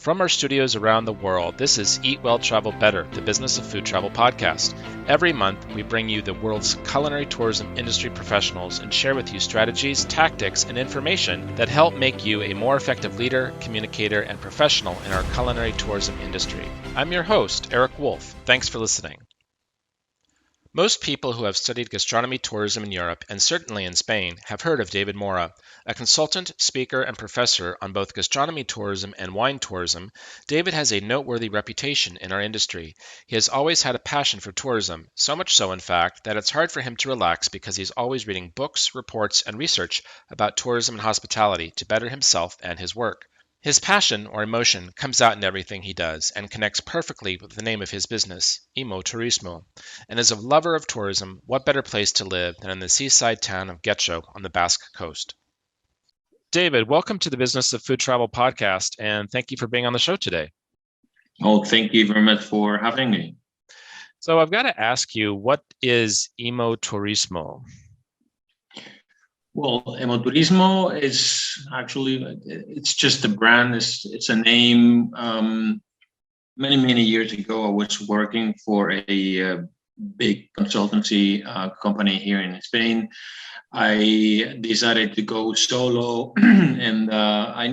From our studios around the world, this is Eat Well, Travel Better, the Business of Food Travel podcast. Every month, we bring you the world's culinary tourism industry professionals and share with you strategies, tactics, and information that help make you a more effective leader, communicator, and professional in our culinary tourism industry. I'm your host, Eric Wolf. Thanks for listening. Most people who have studied gastronomy tourism in Europe, and certainly in Spain, have heard of David Mora. A consultant, speaker, and professor on both gastronomy tourism and wine tourism, David has a noteworthy reputation in our industry. He has always had a passion for tourism, so much so, in fact, that it's hard for him to relax because he's always reading books, reports, and research about tourism and hospitality to better himself and his work. His passion or emotion comes out in everything he does and connects perfectly with the name of his business, Turismo. And as a lover of tourism, what better place to live than in the seaside town of Getxo on the Basque Coast? David, welcome to the Business of Food Travel podcast, and thank you for being on the show today. Oh, thank you very much for having me. So I've got to ask you, what is Turismo? Well, Turismo is actually, it's just a brand, it's a name. Many years ago, I was working for a big consultancy company here in Spain. I decided to go solo and I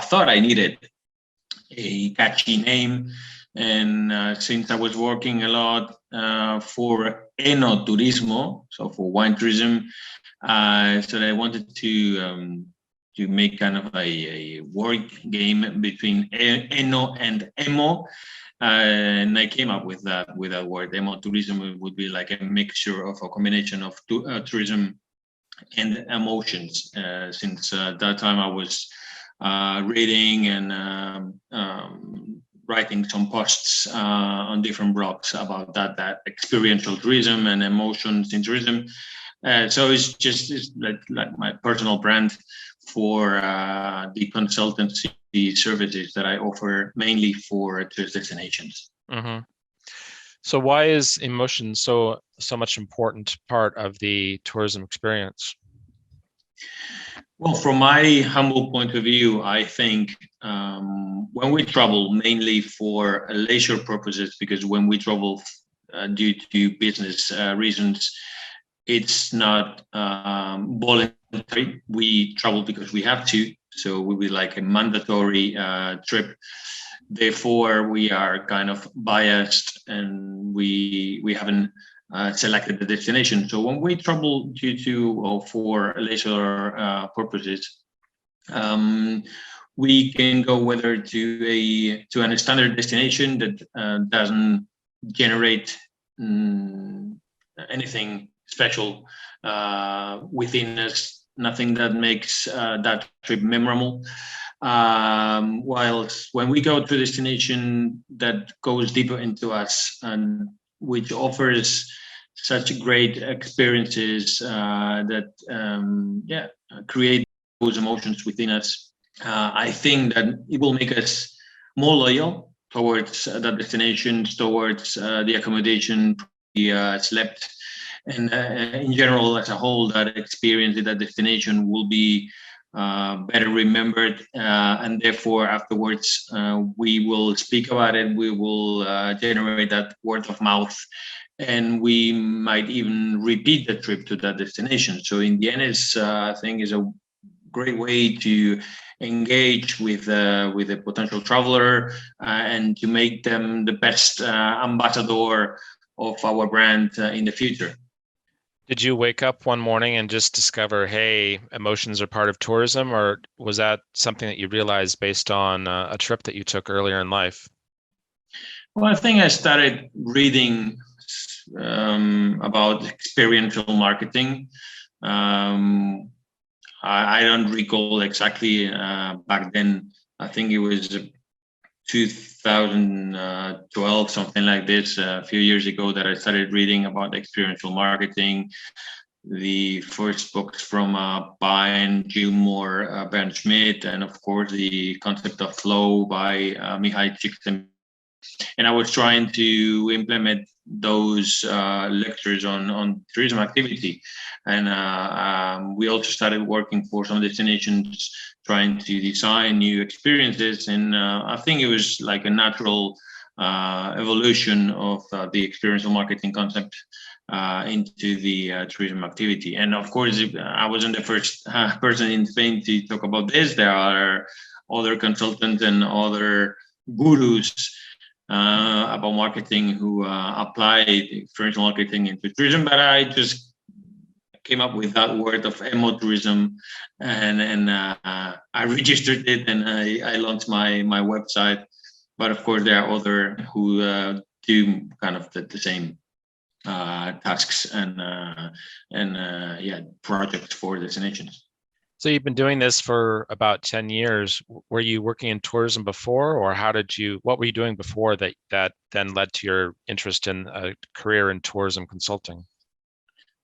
thought I needed a catchy name. And since I was working a lot for Enoturismo, so for wine tourism, so I wanted to make kind of a word game between Eno and Emo, and I came up with that word. Emo-tourism would be like a mixture of a combination of tourism and emotions. Since that time I was reading and writing some posts on different blogs about that experiential tourism and emotions in tourism. So it's like my personal brand for the consultancy services that I offer mainly for tourist destinations. Mm-hmm. So why is emotion so much important part of the tourism experience? Well, from my humble point of view, I think when we travel mainly for leisure purposes, because when we travel due to business reasons, it's not voluntary. We travel because we have to, so we will like a mandatory trip. Therefore, we are kind of biased, and we haven't selected the destination. So when we travel due to or for leisure purposes, we can go whether to a standard destination that doesn't generate anything special within us, nothing that makes that trip memorable. Whilst when we go to a destination that goes deeper into us and which offers such great experiences that create those emotions within us, I think that it will make us more loyal towards that destination, towards the accommodation we slept. And in general, as a whole, that experience at that destination will be better remembered, and therefore afterwards we will speak about it. We will generate that word of mouth, and we might even repeat the trip to that destination. So in the end, I think is a great way to engage with a potential traveler and to make them the best ambassador of our brand in the future. Did you wake up one morning and just discover, hey, emotions are part of tourism, or was that something that you realized based on a trip that you took earlier in life? Well, I think I started reading about experiential marketing. I don't recall exactly back then. I think it was 2012, something like this, a few years ago, that I started reading about experiential marketing. The first books from Pine, Gilmore, Bernd Schmidt, and of course the concept of flow by Mihai Csikszentmihalyi. and I was trying to implement those lectures on tourism activity. And we also started working for some destinations, trying to design new experiences. And I think it was like a natural evolution of the experiential marketing concept into the tourism activity. And of course, I wasn't the first person in Spain to talk about this. There are other consultants and other gurus about marketing who apply experiential marketing into tourism, but I just came up with that word of emotourism, and I registered it, and I launched my website. But of course, there are other who do kind of the same tasks and projects for destinations. So you've been doing this for about 10 years. Were you working in tourism before, or what were you doing before that then led to your interest in a career in tourism consulting?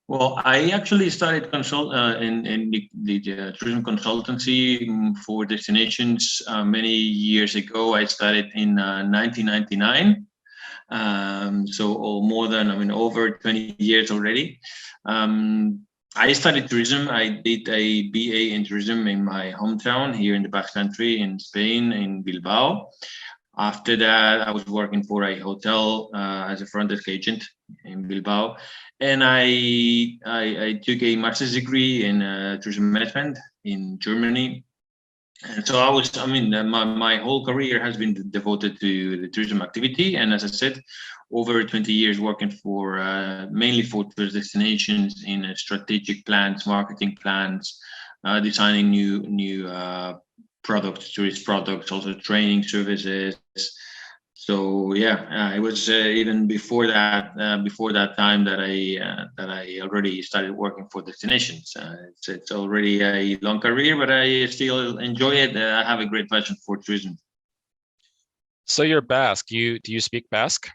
Well, I actually started in the tourism consultancy for destinations many years ago. I started in 1999. So more than, over 20 years already. I studied tourism. I did a BA in tourism in my hometown here in the Basque Country in Spain, in Bilbao. After that, I was working for a hotel as a front desk agent in Bilbao. And I took a master's degree in tourism management in Germany. And so my whole career has been devoted to the tourism activity. And as I said, over 20 years working for mainly for tourist destinations in strategic plans, marketing plans, designing new products, tourist products, also training services. So it was even before that time that I already started working for destinations. It's already a long career, but I still enjoy it. I have a great passion for tourism. So you're Basque. Do you speak Basque?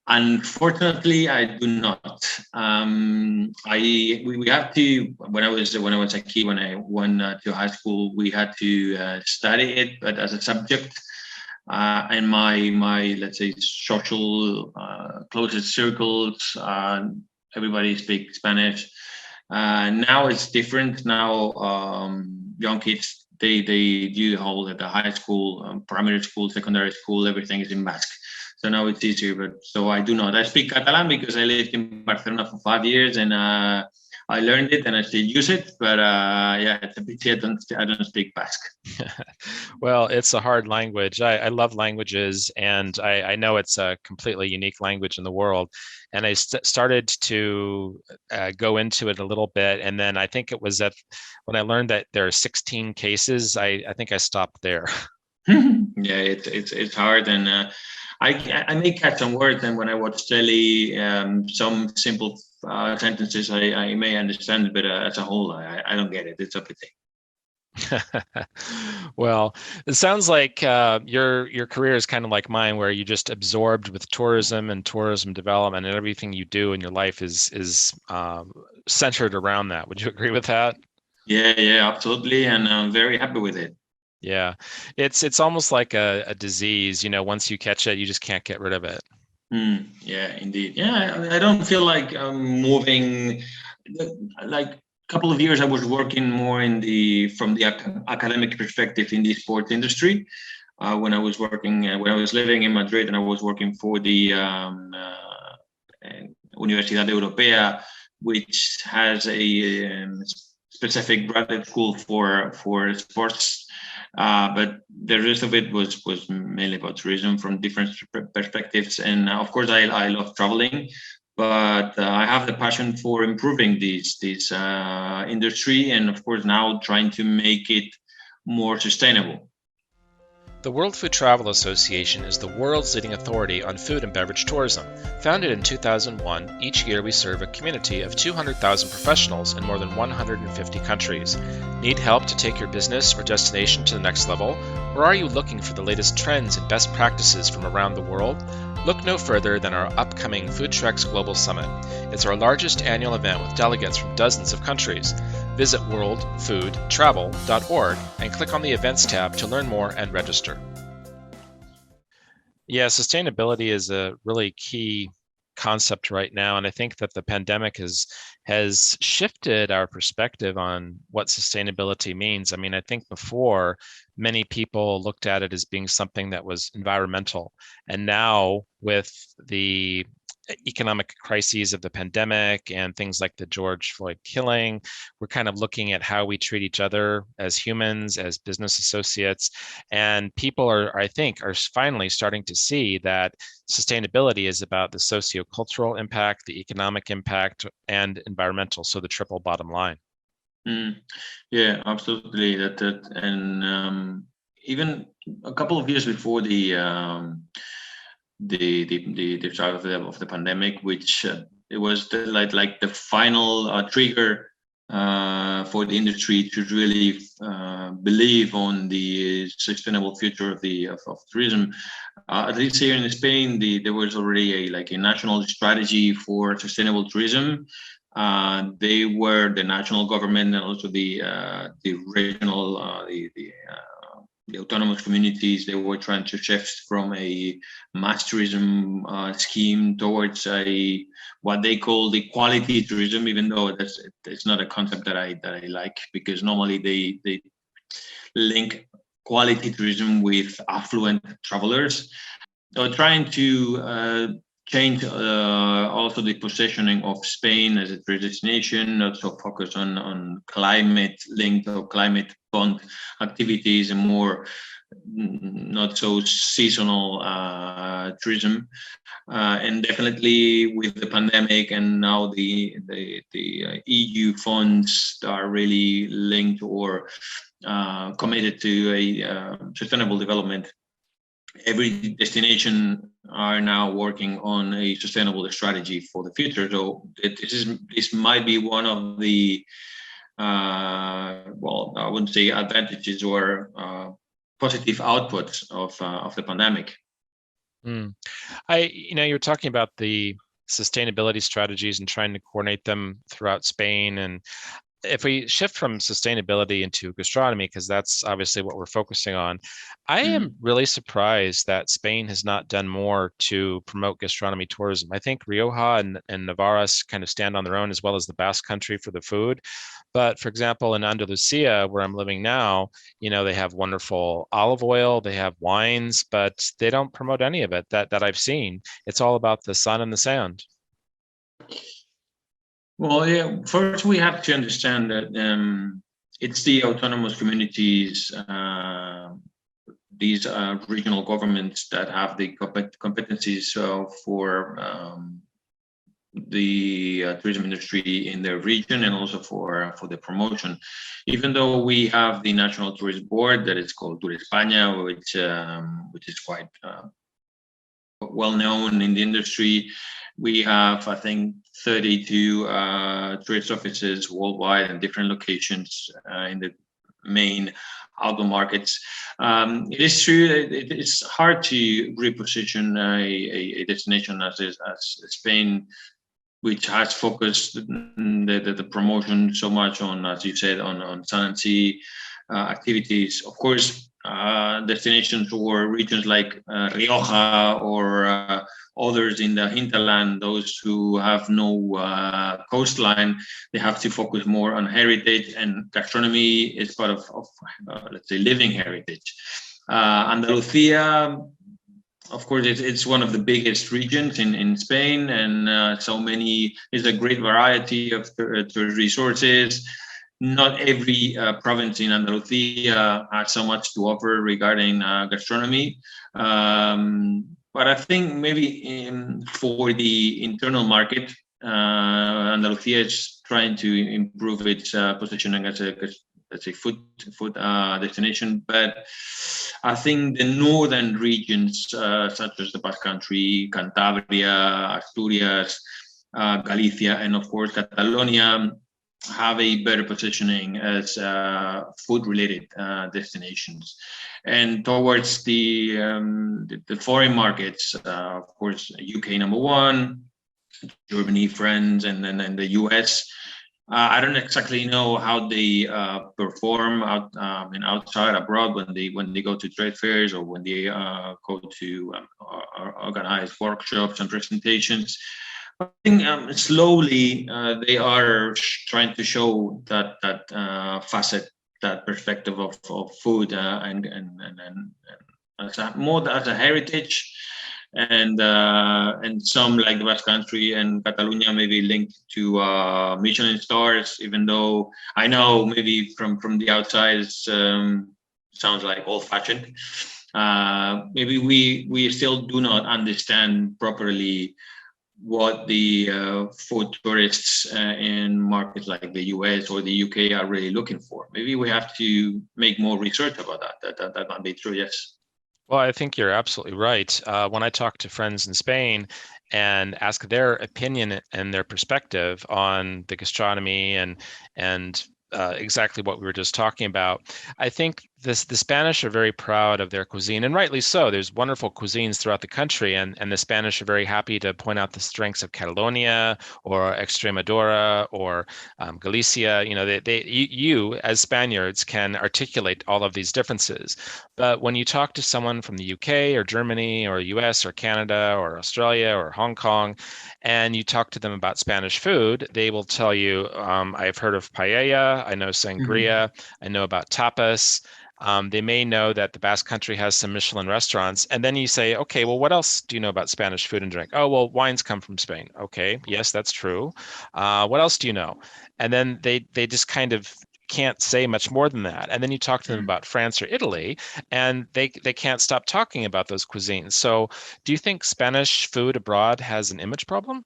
Unfortunately, I do not. We have to. When I was a kid, when I went to high school, we had to study it, but as a subject. And my let's say social closest circles, everybody speaks Spanish. Now it's different. Now young kids they do hold at the high school, primary school, secondary school, everything is in Basque. So now it's easier. But so I do not. I speak Catalan because I lived in Barcelona for 5 years, and I learned it and I still use it, but it's a pity I don't speak Basque. Well, it's a hard language. I love languages, and I know it's a completely unique language in the world. And I started to go into it a little bit, and then I think it was when I learned that there are 16 cases, I think I stopped there. Yeah, it's hard, and I may catch some words, and when I watch telly, some simple sentences I may understand, but as a whole, I don't get it. It's a pity. Well, it sounds like your career is kind of like mine, where you just absorbed with tourism and tourism development, and everything you do in your life is centered around that. Would you agree with that? Yeah, absolutely, and I'm very happy with it. Yeah, it's almost like a disease. Once you catch it, you just can't get rid of it. Yeah, indeed. Yeah, I don't feel like moving. Like a couple of years, I was working more from the academic perspective in the sports industry. When I was living in Madrid, and I was working for the Universidad Europea, which has a specific graduate school for sports. But the rest of it was mainly about tourism from different perspectives. And of course, I love traveling, but I have the passion for improving this industry, and of course now trying to make it more sustainable. The World Food Travel Association is the world's leading authority on food and beverage tourism. Founded in 2001, each year we serve a community of 200,000 professionals in more than 150 countries. Need help to take your business or destination to the next level? Or are you looking for the latest trends and best practices from around the world? Look no further than our upcoming FoodTrex Global Summit. It's our largest annual event with delegates from dozens of countries. Visit worldfoodtravel.org and click on the Events tab to learn more and register. Yeah, sustainability is a really key concept right now, and I think that the pandemic has shifted our perspective on what sustainability means. I mean, I think before many people looked at it as being something that was environmental, and now with the economic crises of the pandemic and things like the George Floyd killing, we're kind of looking at how we treat each other as humans, as business associates. And people are, I think, are finally starting to see that sustainability is about the sociocultural impact, the economic impact, and environmental. So the triple bottom line. Yeah, absolutely. And even a couple of years before the start of the pandemic, which it was like the final trigger for the industry to really believe on the sustainable future of tourism. At least here in Spain, there was already a national strategy for sustainable tourism. They were the national government and also the regional the autonomous communities. They were trying to shift from a mass tourism scheme towards a what they call the quality tourism, even though it's not a concept that I like, because normally they link quality tourism with affluent travelers. So trying to change also the positioning of Spain as a tourist destination, also focus on climate linked or climate bond activities and more not so seasonal tourism. And definitely with the pandemic and now the EU funds are really linked or committed to a sustainable development. Every destination are now working on a sustainable strategy for the future. So this might be one of the well, I wouldn't say advantages or positive outputs of the pandemic. You're talking about the sustainability strategies and trying to coordinate them throughout Spain. And if we shift from sustainability into gastronomy, because that's obviously what we're focusing on, I am really surprised that Spain has not done more to promote gastronomy tourism. I think Rioja and Navarra kind of stand on their own, as well as the Basque Country for the food. But for example, in Andalusia, where I'm living now, they have wonderful olive oil, they have wines, but they don't promote any of it that I've seen. It's all about the sun and the sand. Well, yeah. First, we have to understand that it's the autonomous communities, these regional governments that have the competencies for the tourism industry in their region and also for the promotion. Even though we have the National Tourism Board that is called Tour España, which is quite well known in the industry. We have, I think, 32 tourist offices worldwide in different locations in the main outdoor markets. It is true that it's hard to reposition a destination as Spain, which has focused the promotion so much on, as you said, on sun and sea activities. Of course, destinations or regions like Rioja or others in the hinterland, those who have no coastline, they have to focus more on heritage, and gastronomy is part of let's say, living heritage. Andalusia, of course, it's one of the biggest regions in Spain, and so many, is a great variety of resources. Not every province in Andalusia has so much to offer regarding gastronomy. But I think maybe for the internal market, Andalusia is trying to improve its positioning as a food destination. But I think the northern regions, such as the Basque Country, Cantabria, Asturias, Galicia, and of course Catalonia, have a better positioning as food-related destinations. And towards the foreign markets, of course, UK #1, Germany, France, and then the US. I don't exactly know how they perform outside abroad when they go to trade fairs or when they go to organize workshops and presentations. I think slowly they are trying to show that facet, that perspective of food and as more as a heritage, and some like the Basque Country and Catalonia maybe linked to Michelin stars. Even though I know maybe from the outside sounds like old fashioned. Maybe we still do not understand properly what the food tourists in markets like the US or the UK are really looking for. Maybe we have to make more research about that. That might be true, yes. Well, I think you're absolutely right. When I talk to friends in Spain and ask their opinion and their perspective on the gastronomy and exactly what we were just talking about, I think the Spanish are very proud of their cuisine, and rightly so. There's wonderful cuisines throughout the country, and the Spanish are very happy to point out the strengths of Catalonia or Extremadura or Galicia. You know, you as Spaniards can articulate all of these differences. But when you talk to someone from the UK or Germany or US or Canada or Australia or Hong Kong, and you talk to them about Spanish food, they will tell you, I've heard of paella, I know Mhm. sangria, I know about tapas. They may know that the Basque Country has some Michelin restaurants. And then you say, okay, well, what else do you know about Spanish food and drink? Oh, well, wines come from Spain. Okay, yes, that's true. What else do you know? And then they just kind of can't say much more than that. And then you talk to them Mm. about France or Italy, and they can't stop talking about those cuisines. So do you think Spanish food abroad has an image problem?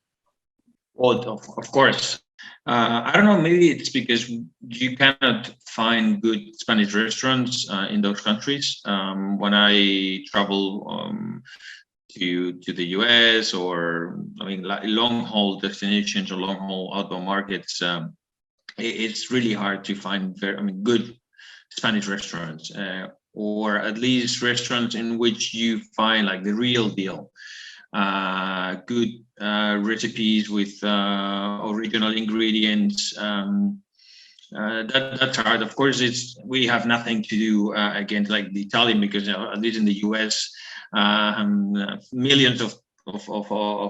Well, of course. I don't know. Maybe it's because you cannot find good Spanish restaurants in those countries. When I travel to the US, or I mean, like long haul destinations or long haul outdoor markets, it's really hard to find good Spanish restaurants, or at least restaurants in which you find like the real deal, good recipes with original ingredients. That's hard. Of course, we have nothing to do against like the Italian, because at least in the U.S., millions of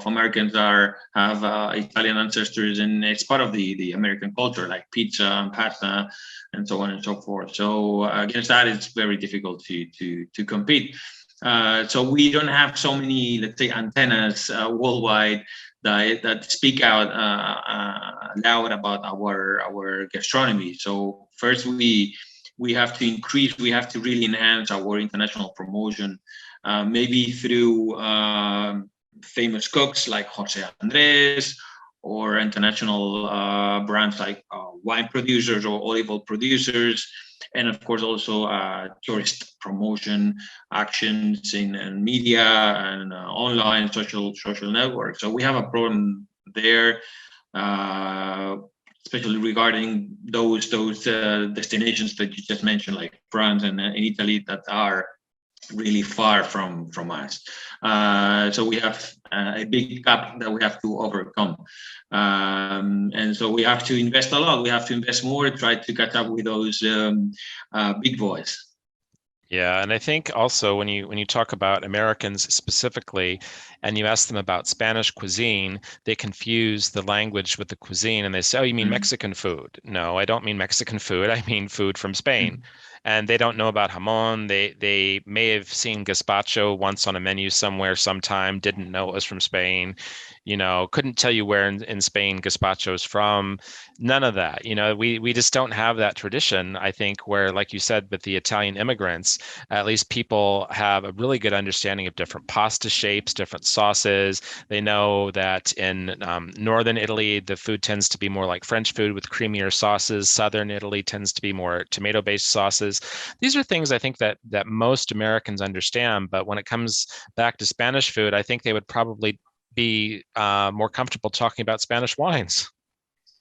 Americans have Italian ancestors, and it's part of the American culture, like pizza and pasta, and so on and so forth. So against that, it's very difficult to compete. So we don't have so many, let's say, antennas worldwide that speak out loud about our gastronomy. So first, we have to increase, we have to really enhance our international promotion, maybe through famous cooks like Jose Andres, or international brands like wine producers or olive oil producers, and of course also tourist promotion actions in media and online social networks. So we have a problem there, uh, especially regarding those destinations that you just mentioned, like France and Italy, that are really far from us. So we have a big gap that we have to overcome. And so we have to invest a lot. We have to invest more, try to catch up with those big boys. Yeah, and I think also when you talk about Americans specifically, and you ask them about Spanish cuisine, they confuse the language with the cuisine, and they say, "Oh, you mean Mm. Mexican food?" No, I don't mean Mexican food. I mean food from Spain. Mm. And they don't know about jamón. They may have seen gazpacho once on a menu somewhere sometime, didn't know it was from Spain. You know, couldn't tell you where in Spain gazpacho is from. None of that. You know, we just don't have that tradition, I think, where, like you said, with the Italian immigrants, at least people have a really good understanding of different pasta shapes, different sauces. They know that in northern Italy, the food tends to be more like French food with creamier sauces. Southern Italy tends to be more tomato-based sauces. These are things I think that most Americans understand, but when it comes back to Spanish food, I think they would probably be more comfortable talking about Spanish wines.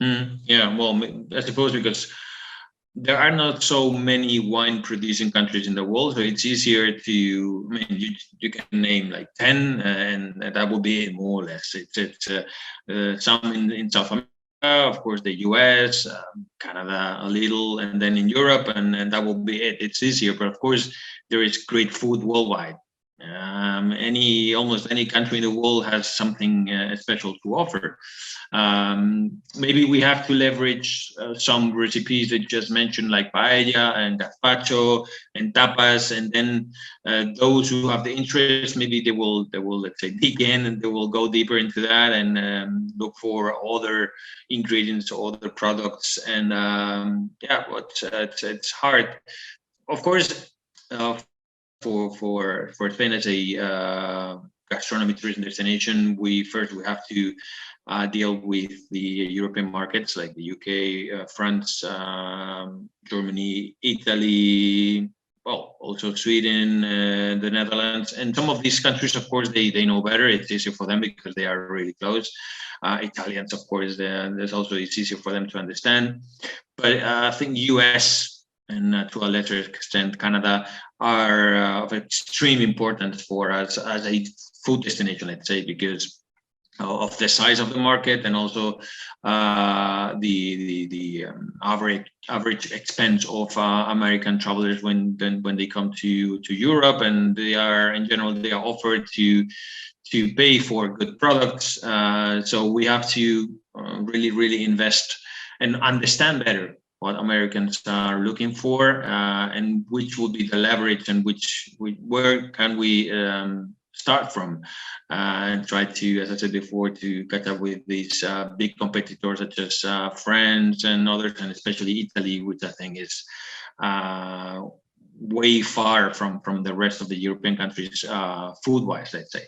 Mm. Yeah, well, I suppose because there are not so many wine producing countries in the world, so it's easier to. I mean, you can name like 10, and that would be it more or less. It's some in South America, of course, the US, Canada a little, and then in Europe, and that will be it. It's easier, but of course, there is great food worldwide. Almost any country in the world has something special to offer. Maybe we have to leverage some recipes that you just mentioned, like paella and gazpacho and tapas, and then those who have the interest, maybe they will let's say dig in and they will go deeper into that and look for other ingredients or other products. And but it's hard, of course. For Spain as a gastronomy tourism destination, we have to deal with the European markets like the UK, France, Germany, Italy, well, also Sweden, the Netherlands, and some of these countries. Of course, they know better. It's easier for them because they are really close. Italians, of course, there's also it's easier for them to understand. But I think US and to a lesser extent Canada are of extreme importance for us as a food destination, let's say, because of the size of the market and also the average expense of American travelers when they come to Europe, and they are in general they are offered to pay for good products. So we have to really invest and understand better what Americans are looking for, and which will be the leverage, and where can we start from, and try to, as I said before, to catch up with these big competitors such as France and others, and especially Italy, which I think is way far from the rest of the European countries food-wise, let's say.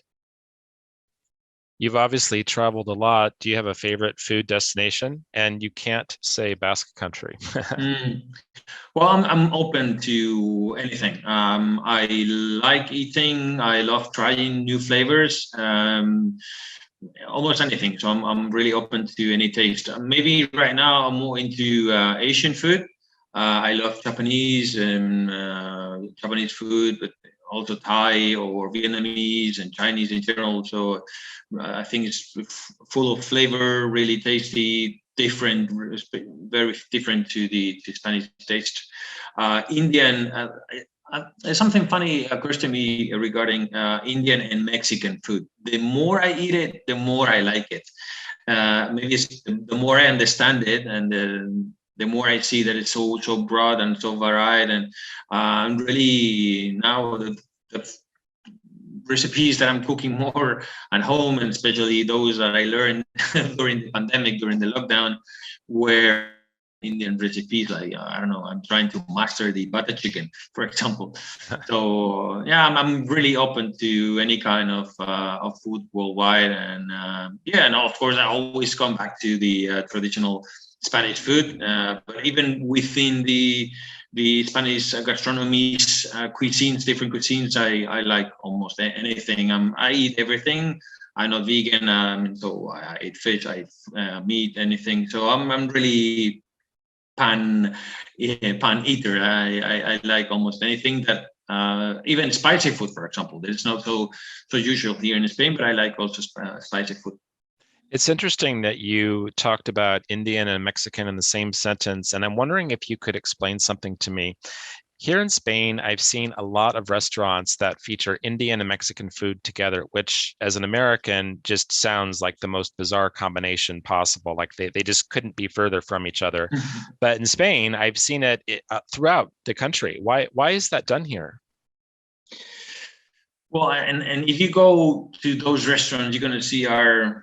You've obviously traveled a lot. Do you have a favorite food destination? And you can't say Basque Country. Well, I'm open to anything. I like eating. I love trying new flavors. Almost anything. So I'm really open to any taste. Maybe right now I'm more into Asian food. I love Japanese and Japanese food, but also Thai or Vietnamese and Chinese in general. So I think it's full of flavor, really tasty, different, very different to the Spanish taste. Indian, something funny occurs to me regarding Indian and Mexican food. The more I eat it, the more I like it. Maybe it's the more I understand it, and the more I see that it's so broad and so varied, and I'm really now the recipes that I'm cooking more at home, and especially those that I learned during the pandemic, during the lockdown, where Indian recipes, like I don't know, I'm trying to master the butter chicken, for example. So yeah, I'm really open to any kind of food worldwide, and and of course I always come back to the traditional Spanish food, but even within the Spanish gastronomies, different cuisines, I like almost anything. I eat everything. I'm not vegan, so I eat fish, I eat meat, anything. So I'm really pan eater. I like almost anything that, even spicy food, for example. It's not so usual here in Spain, but I like also spicy food. It's interesting that you talked about Indian and Mexican in the same sentence, and I'm wondering if you could explain something to me. Here in Spain, I've seen a lot of restaurants that feature Indian and Mexican food together, which as an American just sounds like the most bizarre combination possible. Like they just couldn't be further from each other. But in Spain, I've seen it throughout the country. Why is that done here? Well, and if you go to those restaurants, you're going to see are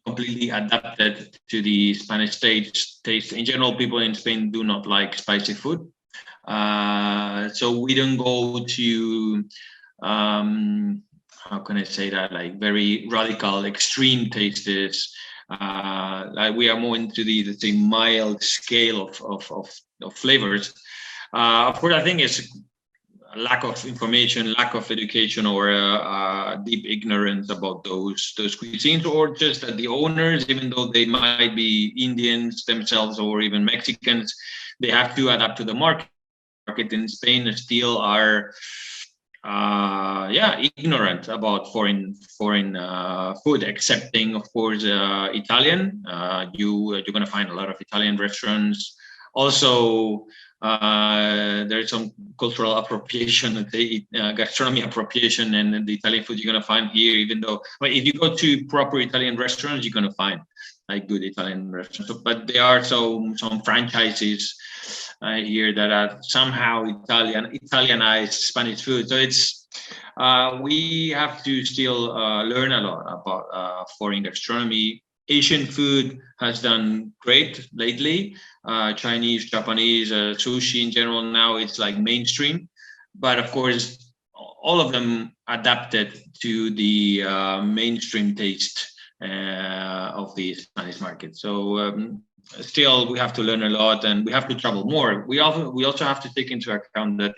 completely adapted to the Spanish taste. In general, people in Spain do not like spicy food. So we don't go to, how can I say that, like very radical, extreme tastes. Like we are more into the, let's say, mild scale of flavors. Of course, I think it's lack of information, lack of education, or deep ignorance about those cuisines, or just that the owners, even though they might be Indians themselves or even Mexicans, they have to adapt to the market in Spain still are ignorant about foreign food, excepting of course Italian. You're gonna find a lot of Italian restaurants. Also, there's some cultural appropriation, gastronomy appropriation, and the Italian food you're gonna find here. Even though, but if you go to proper Italian restaurants, you're gonna find like good Italian restaurants. But there are some franchises here that are somehow Italianized Spanish food. So it's we have to still learn a lot about foreign gastronomy. Asian food has done great lately. Chinese, Japanese, sushi in general, now it's like mainstream. But of course, all of them adapted to the mainstream taste of the Spanish market. So still, we have to learn a lot, and we have to travel more. We also have to take into account that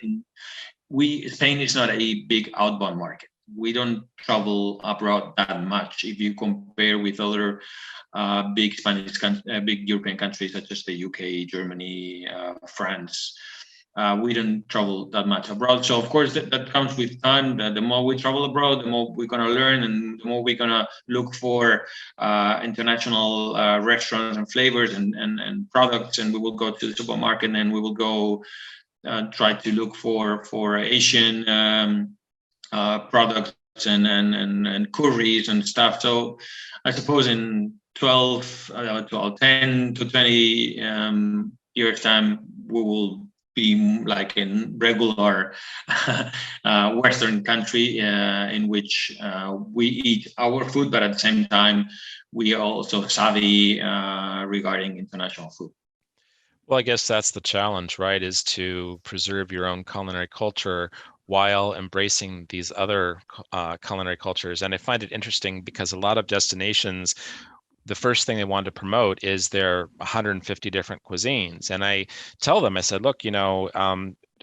Spain is not a big outbound market. We don't travel abroad that much if you compare with other big big European countries such as the UK, Germany, France. We don't travel that much abroad. So of course that comes with time. The more we travel abroad, the more we're gonna learn, and the more we're gonna look for international restaurants and flavors and products. And we will go to the supermarket, and we will go try to look for Asian products and curries and stuff. So I suppose in 10 to 20 years time, we will be like in regular Western country in which we eat our food, but at the same time, we are also savvy regarding international food. Well, I guess that's the challenge, right? Is to preserve your own culinary culture while embracing these other culinary cultures. And I find it interesting because a lot of destinations, the first thing they want to promote is their 150 different cuisines. And I tell them, I said, look,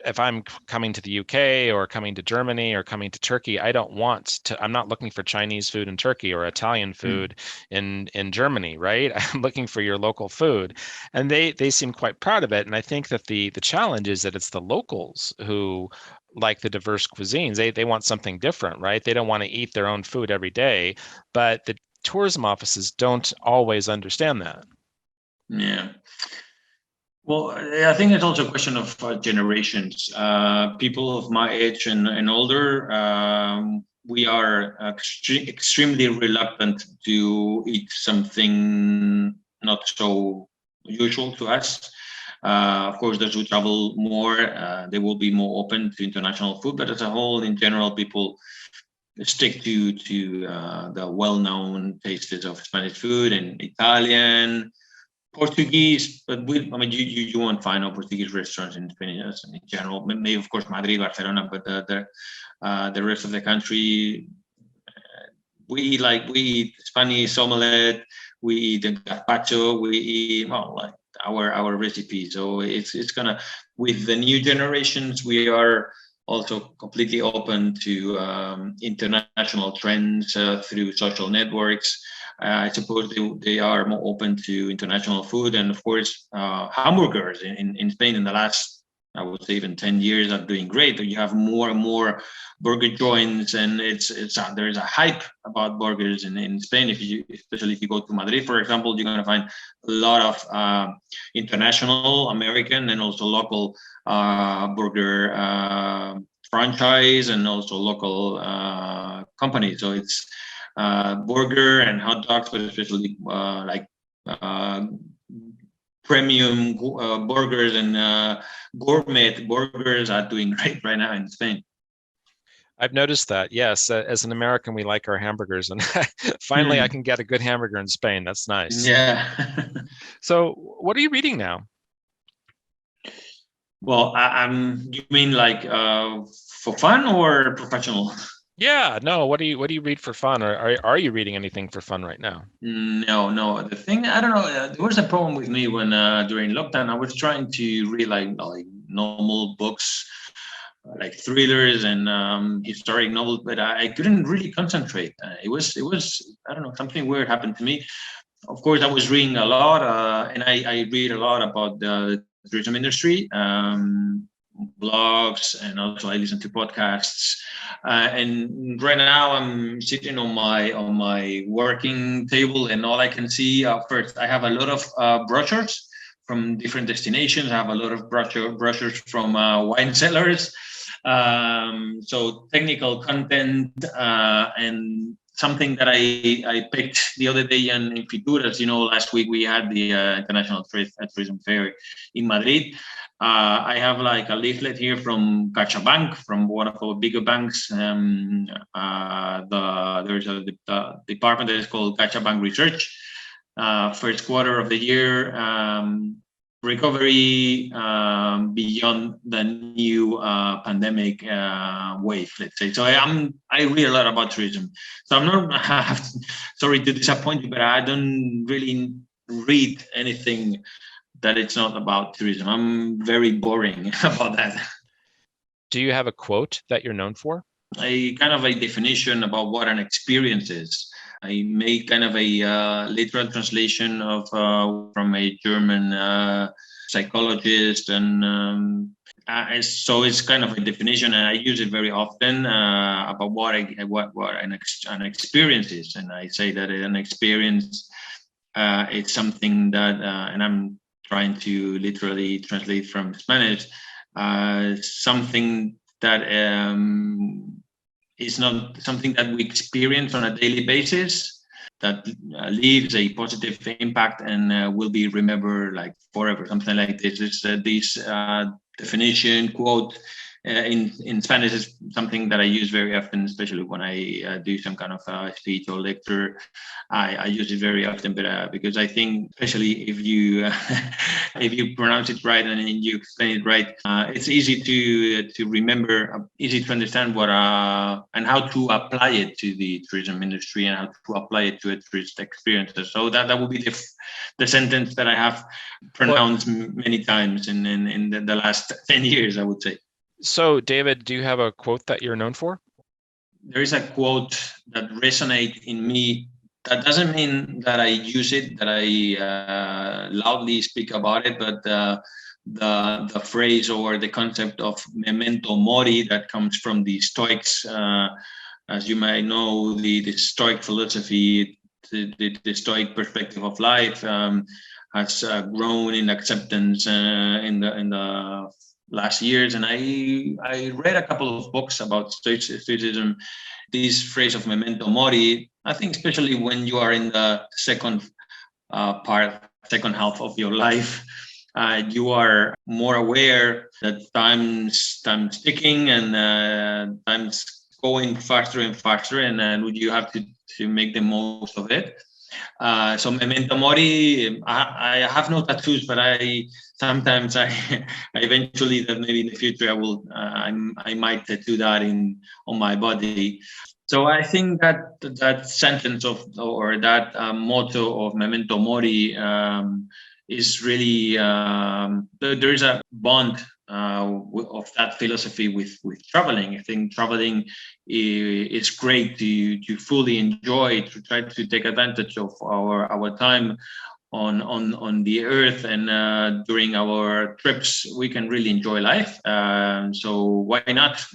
if I'm coming to the UK or coming to Germany or coming to Turkey, I'm not looking for Chinese food in Turkey or Italian food in Germany, right? I'm looking for your local food. And they seem quite proud of it. And I think that the challenge is that it's the locals who like the diverse cuisines. They want something different, right? They don't want to eat their own food every day, but the tourism offices don't always understand that. Yeah. Well, I think it's also a question of generations. People of my age and older, we are extremely reluctant to eat something not so usual to us. Of course, those who travel more, they will be more open to international food. But as a whole, in general, people stick to the well-known tastes of Spanish food and Italian, Portuguese, but you won't find no Portuguese restaurants in Spain in general. Maybe of course Madrid, Barcelona, but the rest of the country, we eat Spanish omelette, we eat the gazpacho, we eat like our recipe. So it's gonna, with the new generations, we are also completely open to international trends through social networks. I suppose they are more open to international food, and of course, hamburgers in Spain in the last, I would say, even 10 years are doing great. You have more and more burger joints, and there's a hype about burgers in Spain. Especially if you go to Madrid, for example, you're going to find a lot of international, American, and also local burger franchise, and also local companies. So it's burger and hot dogs, but especially premium burgers and gourmet burgers are doing great right now in Spain. I've noticed that. Yes, as an American, we like our hamburgers, and finally, I can get a good hamburger in Spain. That's nice. Yeah. So, what are you reading now? Well, you mean like for fun or professional? Yeah, no. What do you read for fun, or are you reading anything for fun right now? No. The thing, I don't know. There was a problem with me when during lockdown I was trying to read like normal books, like thrillers and historic novels, but I couldn't really concentrate. It was I don't know, something weird happened to me. Of course, I was reading a lot, and I read a lot about the tourism industry. blogs, and also I listen to podcasts. And right now I'm sitting on my working table, and all I can see first I have a lot of brochures from different destinations. I have a lot of brochures from wine cellars. So technical content and something that I picked the other day in Fituras. Last week we had the International Tourism Fair in Madrid. I have like a leaflet here from CaixaBank, from one of our bigger banks. There's the department that is called CaixaBank Research. First quarter of the year, recovery beyond the new pandemic wave, let's say. So I read a lot about tourism. So I'm not sorry to disappoint you, but I don't really read anything that it's not about tourism. I'm very boring about that. Do you have a quote that you're known for? A kind of a definition about what an experience is. I made kind of a literal translation of from a German psychologist, and so it's kind of a definition, and I use it very often about what an experience is. And I say that an experience it's something that, and I'm trying to literally translate from Spanish, something that is not something that we experience on a daily basis, that leaves a positive impact and will be remembered like forever, something like this. This definition quote in Spanish is something that I use very often, especially when I do some kind of speech or lecture. I use it very often, but because I think, especially if you if you pronounce it right and you explain it right, it's easy to remember, easy to understand what and how to apply it to the tourism industry and how to apply it to a tourist experience. So that would be the sentence that I have pronounced many times in the last 10 years, I would say. So, David, do you have a quote that you're known for? There is a quote that resonates in me. That doesn't mean that I use it, that I loudly speak about it, but the phrase or the concept of Memento Mori that comes from the Stoics. As you might know, the Stoic philosophy, the Stoic perspective of life has grown in acceptance in the last years, and I read a couple of books about Stoicism. This phrase of Memento Mori, I think, especially when you are in the second half of your life, you are more aware that time's ticking and time's going faster and faster, and you have to make the most of it. So Memento Mori, I have no tattoos, but I eventually, that maybe in the future I might tattoo that on my body. So I think that sentence or that motto of Memento Mori is really there is a bond of that philosophy with traveling. I think traveling is great to fully enjoy, to try to take advantage of our time on the earth, and during our trips we can really enjoy life. So why not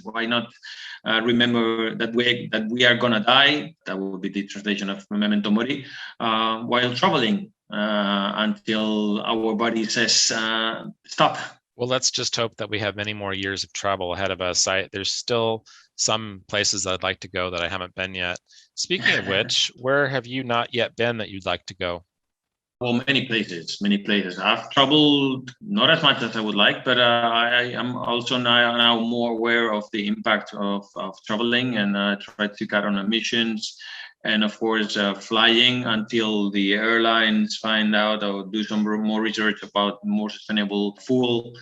remember that we are gonna die? That will be the translation of Memento Mori while traveling until our body says stop. Well, let's just hope that we have many more years of travel ahead of us. There's still some places that I'd like to go that I haven't been yet. Speaking of which, where have you not yet been that you'd like to go? Well, many places. I've traveled not as much as I would like, but I am also now more aware of the impact of traveling, and try to cut on emissions. And of course, flying until the airlines find out or do some more research about more sustainable fuel.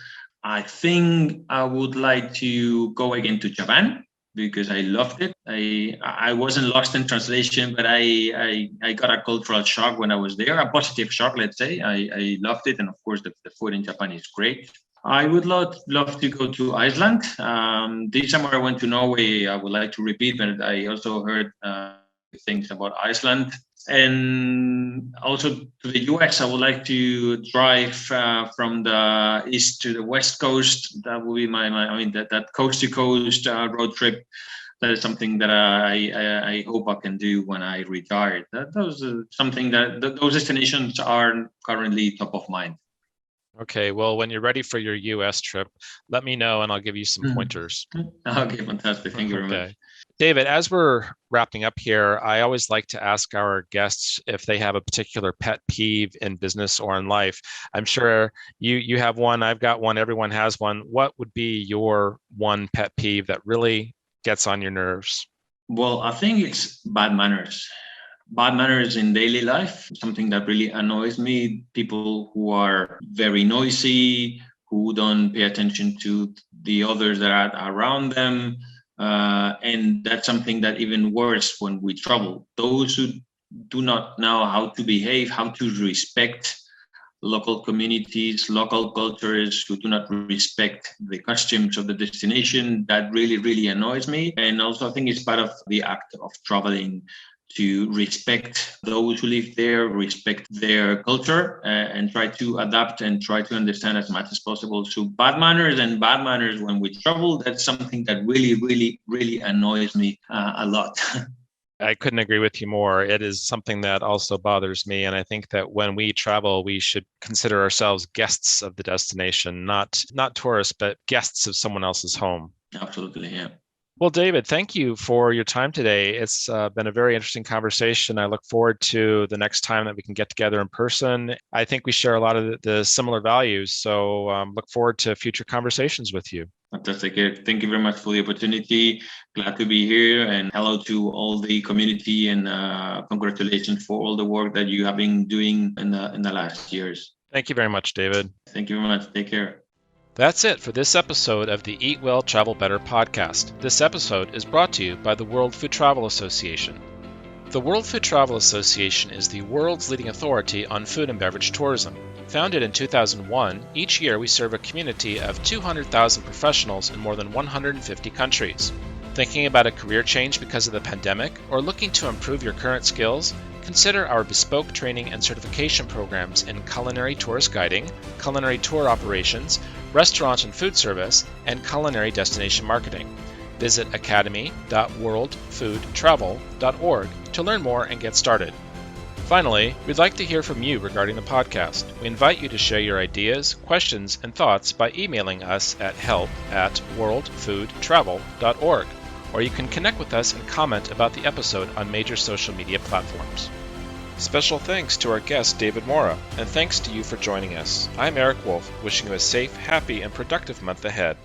I think I would like to go again to Japan because I loved it. I wasn't lost in translation, but I got a cultural shock when I was there, a positive shock, let's say. I loved it. And of course, the food in Japan is great. I would love to go to Iceland. This summer I went to Norway. I would like to repeat, but I also heard things about Iceland. And also to the US, I would like to drive from the east to the west coast. That will be that coast to coast road trip. That is something that I hope I can do when I retire. Those are something those destinations are currently top of mind. Okay, well, when you're ready for your US trip, let me know and I'll give you some pointers. Okay, fantastic. Thank you very much. David, as we're wrapping up here, I always like to ask our guests if they have a particular pet peeve in business or in life. I'm sure you have one, I've got one, everyone has one. What would be your one pet peeve that really gets on your nerves? Well, I think it's bad manners. Bad manners in daily life, something that really annoys me. People who are very noisy, who don't pay attention to the others that are around them. And that's something that even worse when we travel. Those who do not know how to behave, how to respect local communities, local cultures, who do not respect the customs of the destination, that really, really annoys me. And also, I think it's part of the act of traveling to respect those who live there, respect their culture, and try to adapt and try to understand as much as possible. So bad manners when we travel, that's something that really, really, really annoys me a lot. I couldn't agree with you more. It is something that also bothers me. And I think that when we travel, we should consider ourselves guests of the destination, not tourists, but guests of someone else's home. Absolutely, yeah. Well, David, thank you for your time today. It's been a very interesting conversation. I look forward to the next time that we can get together in person. I think we share a lot of the similar values. So look forward to future conversations with you. Fantastic. Thank you very much for the opportunity. Glad to be here, and hello to all the community, and congratulations for all the work that you have been doing in the last years. Thank you very much, David. Thank you very much. Take care. That's it for this episode of the Eat Well, Travel Better podcast. This episode is brought to you by the World Food Travel Association. The World Food Travel Association is the world's leading authority on food and beverage tourism. Founded in 2001, each year we serve a community of 200,000 professionals in more than 150 countries. Thinking about a career change because of the pandemic, or looking to improve your current skills? Consider our bespoke training and certification programs in culinary tourist guiding, culinary tour operations, restaurant and food service, and culinary destination marketing. Visit academy.worldfoodtravel.org to learn more and get started. Finally, we'd like to hear from you regarding the podcast. We invite you to share your ideas, questions, and thoughts by emailing us at help@worldfoodtravel.org, or you can connect with us and comment about the episode on major social media platforms. Special thanks to our guest, David Mora, and thanks to you for joining us. I'm Eric Wolf, wishing you a safe, happy, and productive month ahead.